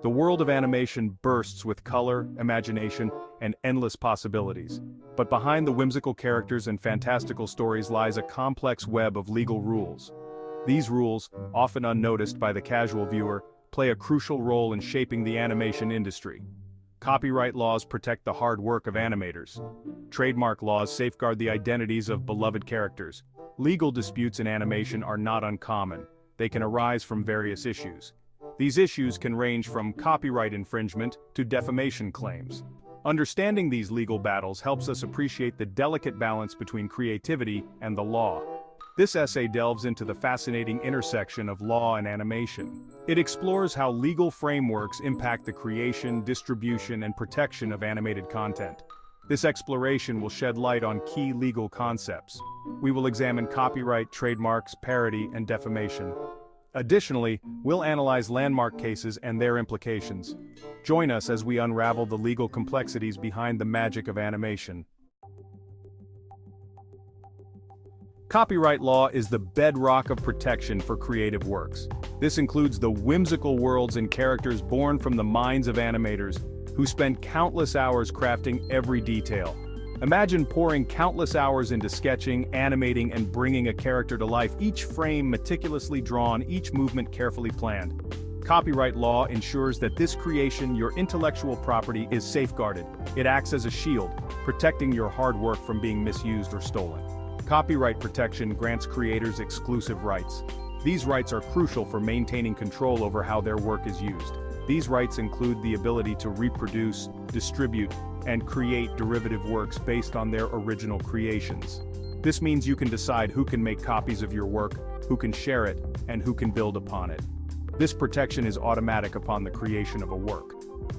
The world of animation bursts with color, imagination, and endless possibilities. But behind the whimsical characters and fantastical stories lies a complex web of legal rules. These rules, often unnoticed by the casual viewer, play a crucial role in shaping the animation industry. Copyright laws protect the hard work of animators. Trademark laws safeguard the identities of beloved characters. Legal disputes in animation are not uncommon. They can arise from various issues. These issues can range from copyright infringement to defamation claims. Understanding these legal battles helps us appreciate the delicate balance between creativity and the law. This essay delves into the fascinating intersection of law and animation. It explores how legal frameworks impact the creation, distribution, and protection of animated content. This exploration will shed light on key legal concepts. We will examine copyright, trademarks, parody, and defamation. Additionally, we'll analyze landmark cases and their implications. Join us as we unravel the legal complexities behind the magic of animation. Copyright law is the bedrock of protection for creative works. This includes the whimsical worlds and characters born from the minds of animators, who spend countless hours crafting every detail. Imagine pouring countless hours into sketching, animating, and bringing a character to life, each frame meticulously drawn, each movement carefully planned. Copyright law ensures that this creation, your intellectual property, is safeguarded. It acts as a shield, protecting your hard work from being misused or stolen. Copyright protection grants creators exclusive rights. These rights are crucial for maintaining control over how their work is used. These rights include the ability to reproduce, distribute, and create derivative works based on their original creations. This means you can decide who can make copies of your work, who can share it, and who can build upon it. This protection is automatic upon the creation of a work.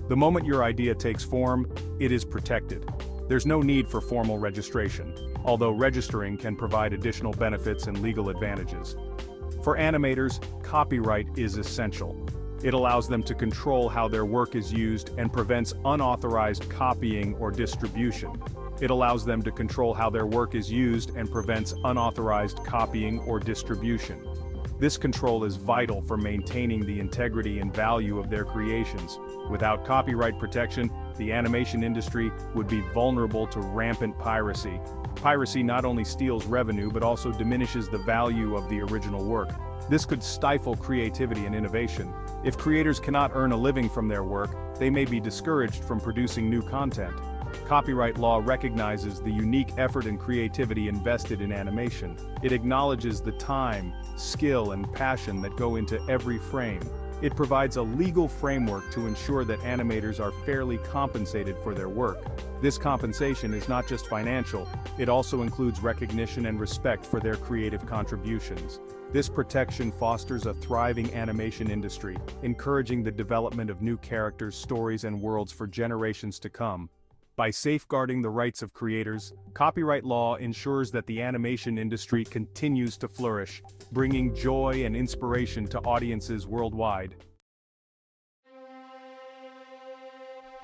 The moment your idea takes form, it is protected. There's no need for formal registration, although registering can provide additional benefits and legal advantages. For animators, copyright is essential. It allows them to control how their work is used and prevents unauthorized copying or distribution. It allows them to control how their work is used and prevents unauthorized copying or distribution. This control is vital for maintaining the integrity and value of their creations. Without copyright protection, the animation industry would be vulnerable to rampant piracy. Piracy not only steals revenue but also diminishes the value of the original work. This could stifle creativity and innovation. If creators cannot earn a living from their work, they may be discouraged from producing new content. Copyright law recognizes the unique effort and creativity invested in animation. It acknowledges the time, skill, and passion that go into every frame. It provides a legal framework to ensure that animators are fairly compensated for their work. This compensation is not just financial, it also includes recognition and respect for their creative contributions. This protection fosters a thriving animation industry, encouraging the development of new characters, stories, and worlds for generations to come. By safeguarding the rights of creators, copyright law ensures that the animation industry continues to flourish, bringing joy and inspiration to audiences worldwide.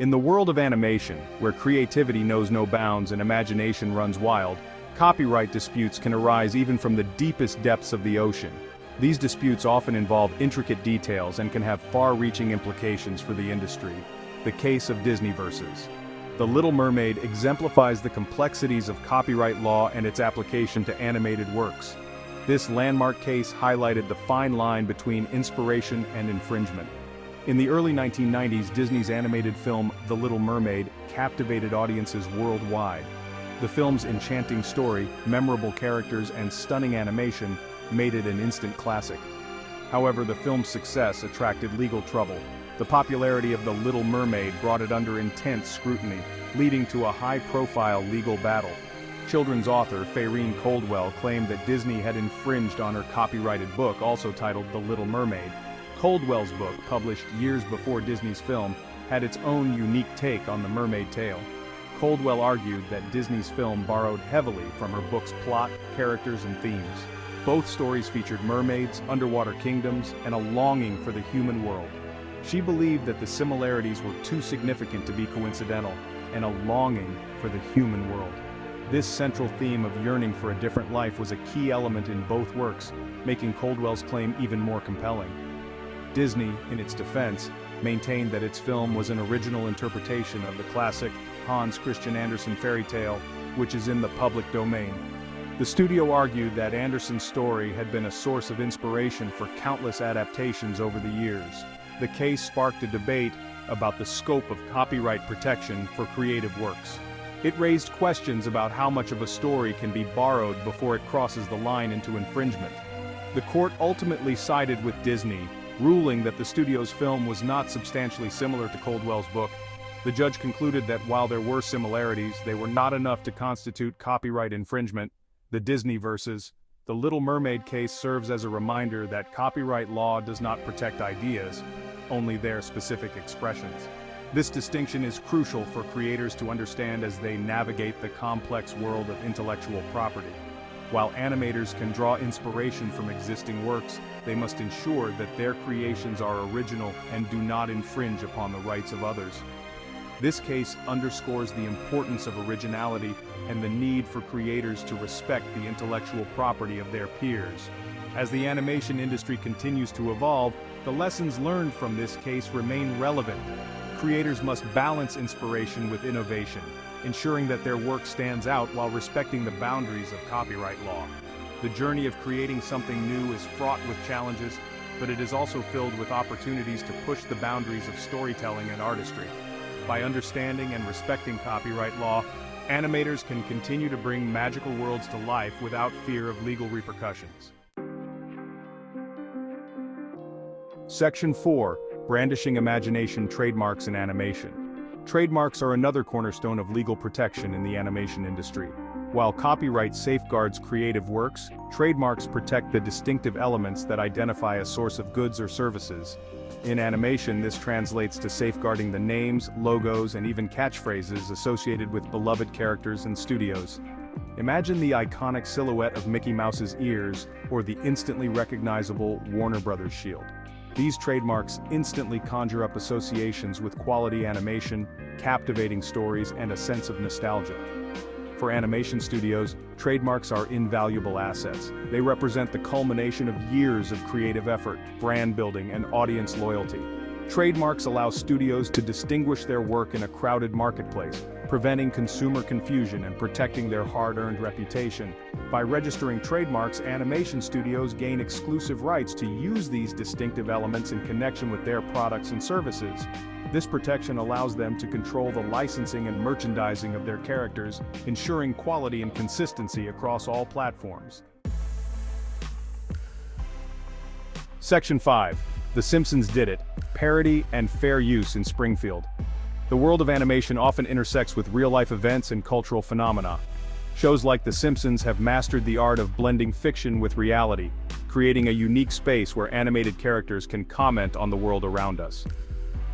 In the world of animation, where creativity knows no bounds and imagination runs wild, copyright disputes can arise even from the deepest depths of the ocean. These disputes often involve intricate details and can have far-reaching implications for the industry. The case of Disney versus The Little Mermaid exemplifies the complexities of copyright law and its application to animated works. This landmark case highlighted the fine line between inspiration and infringement. In the early 1990s, Disney's animated film The Little Mermaid captivated audiences worldwide. The film's enchanting story, memorable characters, and stunning animation made it an instant classic. However, the film's success attracted legal trouble. The popularity of The Little Mermaid brought it under intense scrutiny, leading to a high-profile legal battle. Children's author Fairine Coldwell claimed that Disney had infringed on her copyrighted book, also titled The Little Mermaid. Coldwell's book, published years before Disney's film, had its own unique take on the mermaid tale. Coldwell argued that Disney's film borrowed heavily from her book's plot, characters, and themes. Both stories featured mermaids, underwater kingdoms, and a longing for the human world. She believed that the similarities were too significant to be coincidental, and a longing for the human world. This central theme of yearning for a different life was a key element in both works, making Coldwell's claim even more compelling. Disney, in its defense, maintained that its film was an original interpretation of the classic Hans Christian Andersen fairy tale, which is in the public domain. The studio argued that Andersen's story had been a source of inspiration for countless adaptations over the years. The case sparked a debate about the scope of copyright protection for creative works. It raised questions about how much of a story can be borrowed before it crosses the line into infringement. The court ultimately sided with Disney, ruling that the studio's film was not substantially similar to Coldwell's book. The judge concluded that while there were similarities, they were not enough to constitute copyright infringement. The Disney versus The Little Mermaid case serves as a reminder that copyright law does not protect ideas, only their specific expressions. This distinction is crucial for creators to understand as they navigate the complex world of intellectual property. While animators can draw inspiration from existing works, they must ensure that their creations are original and do not infringe upon the rights of others. This case underscores the importance of originality and the need for creators to respect the intellectual property of their peers. As the animation industry continues to evolve, the lessons learned from this case remain relevant. Creators must balance inspiration with innovation, ensuring that their work stands out while respecting the boundaries of copyright law. The journey of creating something new is fraught with challenges, but it is also filled with opportunities to push the boundaries of storytelling and artistry. By understanding and respecting copyright law, animators can continue to bring magical worlds to life without fear of legal repercussions. Section 4. Brandishing imagination trademarks in animation. Trademarks are another cornerstone of legal protection in the animation industry. While copyright safeguards creative works, trademarks protect the distinctive elements that identify a source of goods or services. In animation, this translates to safeguarding the names, logos, and even catchphrases associated with beloved characters and studios. Imagine the iconic silhouette of Mickey Mouse's ears, or the instantly recognizable Warner Brothers shield. These trademarks instantly conjure up associations with quality animation, captivating stories, and a sense of nostalgia. For animation studios, trademarks are invaluable assets. They represent the culmination of years of creative effort, brand building, and audience loyalty. Trademarks allow studios to distinguish their work in a crowded marketplace, preventing consumer confusion and protecting their hard-earned reputation. By registering trademarks, animation studios gain exclusive rights to use these distinctive elements in connection with their products and services. This protection allows them to control the licensing and merchandising of their characters, ensuring quality and consistency across all platforms. Section 5. The Simpsons Did It: Parody and Fair Use in Springfield. The world of animation often intersects with real-life events and cultural phenomena. Shows like The Simpsons have mastered the art of blending fiction with reality, creating a unique space where animated characters can comment on the world around us.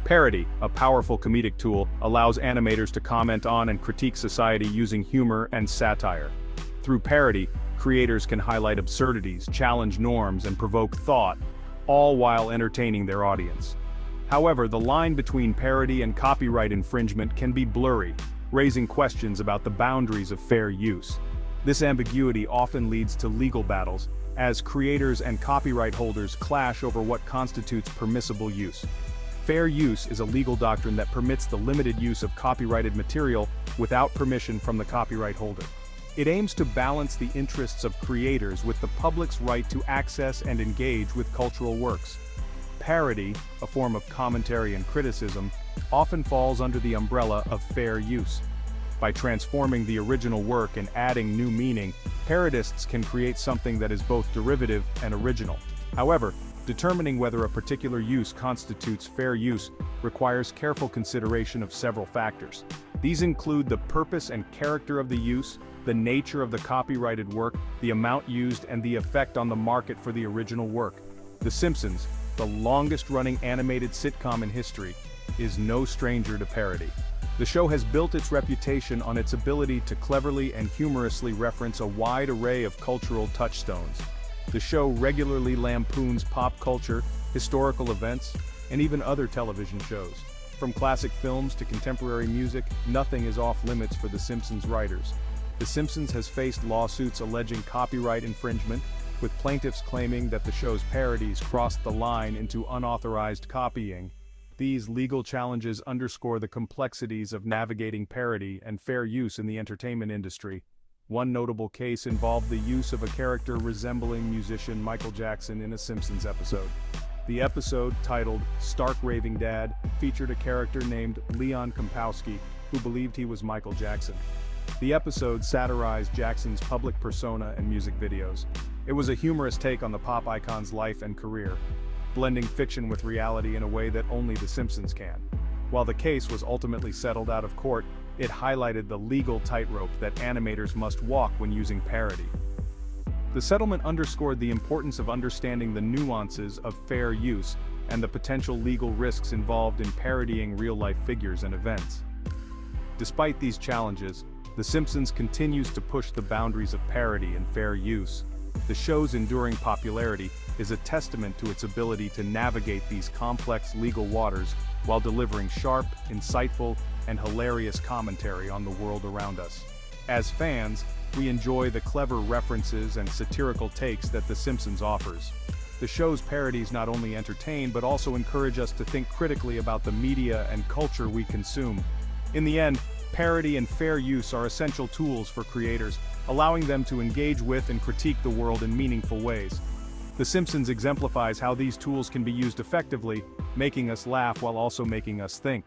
Parody, a powerful comedic tool, allows animators to comment on and critique society using humor and satire. Through parody, creators can highlight absurdities, challenge norms, and provoke thought, all while entertaining their audience. However, the line between parody and copyright infringement can be blurry, raising questions about the boundaries of fair use. This ambiguity often leads to legal battles, as creators and copyright holders clash over what constitutes permissible use. Fair use is a legal doctrine that permits the limited use of copyrighted material without permission from the copyright holder. It aims to balance the interests of creators with the public's right to access and engage with cultural works. Parody, a form of commentary and criticism, often falls under the umbrella of fair use. By transforming the original work and adding new meaning, parodists can create something that is both derivative and original. However, determining whether a particular use constitutes fair use requires careful consideration of several factors. These include the purpose and character of the use, the nature of the copyrighted work, the amount used, and the effect on the market for the original work. The Simpsons, the longest-running animated sitcom in history, is no stranger to parody. The show has built its reputation on its ability to cleverly and humorously reference a wide array of cultural touchstones. The show regularly lampoons pop culture, historical events, and even other television shows. From classic films to contemporary music, nothing is off limits for The Simpsons writers. The Simpsons has faced lawsuits alleging copyright infringement, with plaintiffs claiming that the show's parodies crossed the line into unauthorized copying. These legal challenges underscore the complexities of navigating parody and fair use in the entertainment industry. One notable case involved the use of a character resembling musician Michael Jackson in a Simpsons episode. The episode, titled Stark Raving Dad, featured a character named Leon Kompowski, who believed he was Michael Jackson. The episode satirized Jackson's public persona and music videos. It was a humorous take on the pop icon's life and career, blending fiction with reality in a way that only The Simpsons can. While the case was ultimately settled out of court, it highlighted the legal tightrope that animators must walk when using parody. The settlement underscored the importance of understanding the nuances of fair use and the potential legal risks involved in parodying real-life figures and events. Despite these challenges, The Simpsons continues to push the boundaries of parody and fair use. The show's enduring popularity is a testament to its ability to navigate these complex legal waters while delivering sharp, insightful, and hilarious commentary on the world around us. As fans, we enjoy the clever references and satirical takes that The Simpsons offers. The show's parodies not only entertain but also encourage us to think critically about the media and culture we consume. In the end, parody and fair use are essential tools for creators, allowing them to engage with and critique the world in meaningful ways. The Simpsons exemplifies how these tools can be used effectively, making us laugh while also making us think.